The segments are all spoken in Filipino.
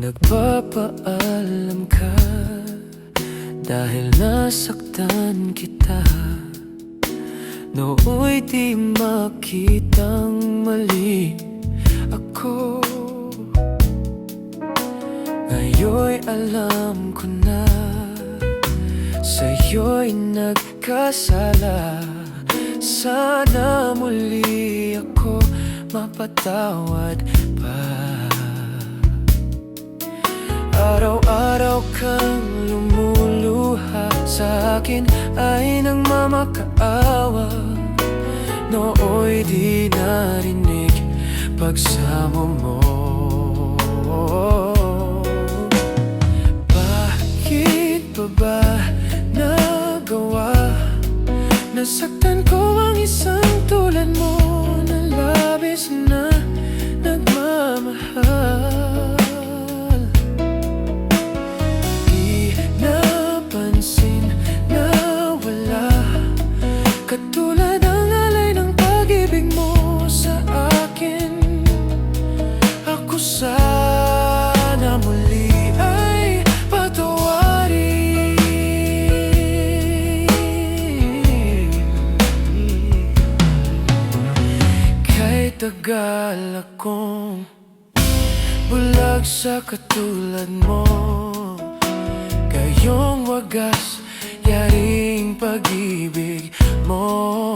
Nagpapaalam ka dahil nasaktan kita. Nooy di makitang mali ako. Ngayon'y alam ko na sa'yo'y nagkasala. Sana muli ako mapatawad pa. Araw-araw kang lumuluha sa akin ay nagmamakaawa. Nooy di narinig pagsamo mo. Bakit pa ba nagawa? Nasaktan ko ang isang tulad mo na labis na nagmamahal. Katulad ang alay ng pag-ibig mo sa akin. Ako sana muli ay patawarin. Kahit tagal akong bulag sa katulad mo, gayong wagas yaring pag-ibig mo.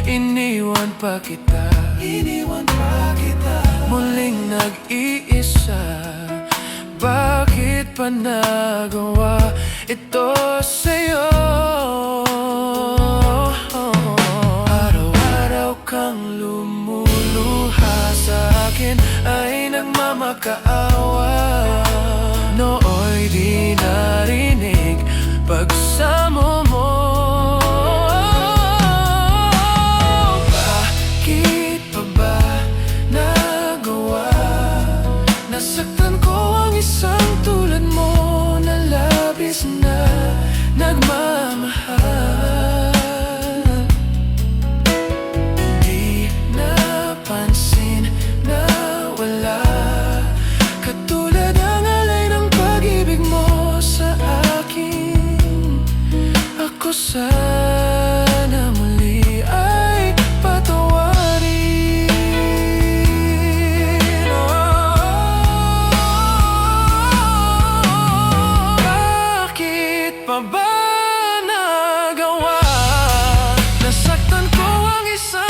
Iniwan pa kita, muling nag-iisa. Bakit pa nagawa ito sa'yo? Araw-araw kang lumuluha sa akin ay nagmamakaawa. Nooy di narinig pagsamo mo. Bakit pa ba nagawa? Nasaktan ko ang isang tulad mo na labis na nagmamahal. Di napansin na wala katulad ang alay ng pag-ibig mo sa akin. Ako sana muli ay patawarin. Bakit pa ba nagawa? Nasaktan ko ang isang